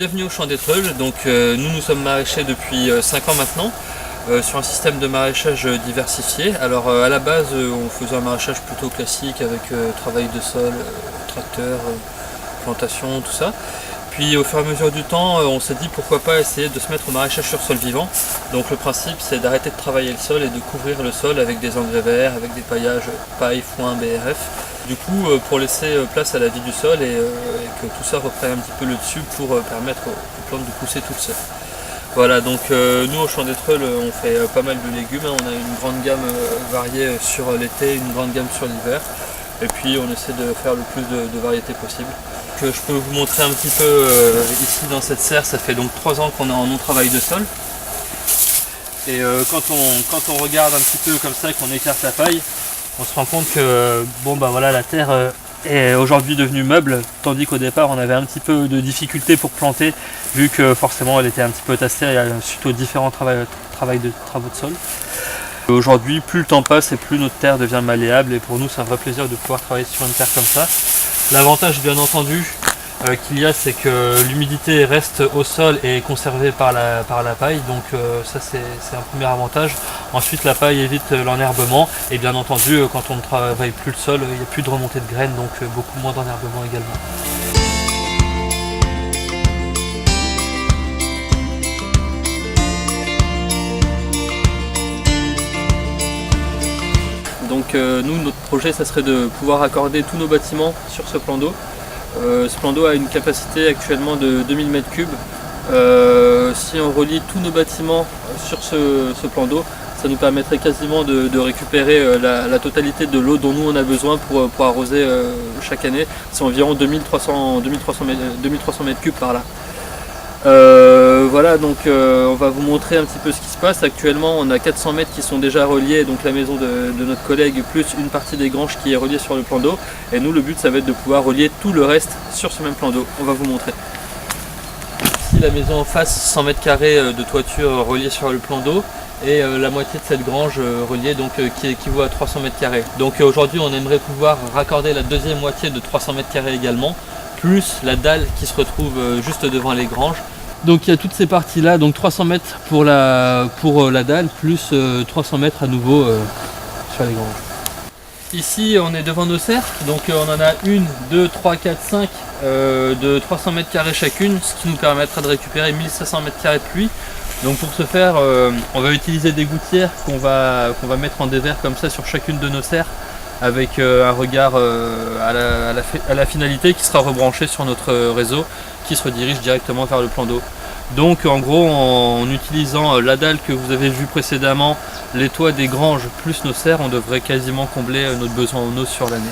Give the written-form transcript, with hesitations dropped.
Bienvenue au Champ d'Étreules. Donc nous sommes maraîchers depuis 5 ans maintenant sur un système de maraîchage diversifié. Alors à la base on faisait un maraîchage plutôt classique avec travail de sol, tracteur, plantation, tout ça. Puis au fur et à mesure du temps on s'est dit pourquoi pas essayer de se mettre au maraîchage sur sol vivant. Donc le principe c'est d'arrêter de travailler le sol et de couvrir le sol avec des engrais verts, avec des paillages paille, foin, BRF. Du coup, pour laisser place à la vie du sol et que tout ça reprenne un petit peu le dessus pour permettre aux plantes de pousser toutes seules. Voilà, donc nous au Champ d'Étreules, on fait pas mal de légumes. On a une grande gamme variée sur l'été, une grande gamme sur l'hiver. Et puis on essaie de faire le plus de variétés possible. Je peux vous montrer un petit peu ici dans cette serre, ça fait donc 3 ans qu'on est en non-travail de sol. Et quand on regarde un petit peu comme ça et qu'on écarte la paille, on se rend compte que voilà, la terre est aujourd'hui devenue meuble, tandis qu'au départ on avait un petit peu de difficulté pour planter, vu que forcément elle était un petit peu tassée suite aux différents travaux de sol. Aujourd'hui, plus le temps passe et plus notre terre devient malléable, et pour nous c'est un vrai plaisir de pouvoir travailler sur une terre comme ça. L'avantage bien entendu qu'il y a, c'est que l'humidité reste au sol et est conservée par la paille, donc ça c'est un premier avantage. Ensuite la paille évite l'enherbement, et bien entendu quand on ne travaille plus le sol, il n'y a plus de remontée de graines, donc beaucoup moins d'enherbement également. Donc nous, notre projet, ça serait de pouvoir accorder tous nos bâtiments sur ce plan d'eau. Ce plan d'eau a une capacité actuellement de 2000 m3. Si on relie tous nos bâtiments sur ce plan d'eau, ça nous permettrait quasiment de récupérer la totalité de l'eau dont nous on a besoin pour arroser chaque année. C'est environ 2300 m3 par là. Voilà, donc on va vous montrer un petit peu ce qui se passe. Actuellement on a 400 mètres qui sont déjà reliés, donc la maison de notre collègue plus une partie des granges qui est reliée sur le plan d'eau, et nous le but ça va être de pouvoir relier tout le reste sur ce même plan d'eau. On va vous montrer. Ici la maison en face, 100 m² de toiture reliée sur le plan d'eau, et la moitié de cette grange reliée, donc qui équivaut à 300 m². Donc aujourd'hui on aimerait pouvoir raccorder la deuxième moitié de 300 m² également, plus la dalle qui se retrouve juste devant les granges. Donc il y a toutes ces parties là, donc 300 mètres pour la dalle, plus 300 mètres à nouveau sur les granges. Ici on est devant nos serres, donc on en a 1, 2, 3, 4, 5 de 300 m² chacune, ce qui nous permettra de récupérer 1500 m² de pluie. Donc pour ce faire, on va utiliser des gouttières qu'on va mettre en dévers comme ça sur chacune de nos serres, avec un regard à la finalité qui sera rebranché sur notre réseau, qui se redirige directement vers le plan d'eau. Donc en gros, en utilisant la dalle que vous avez vue précédemment, les toits des granges plus nos serres, on devrait quasiment combler notre besoin en eau sur l'année.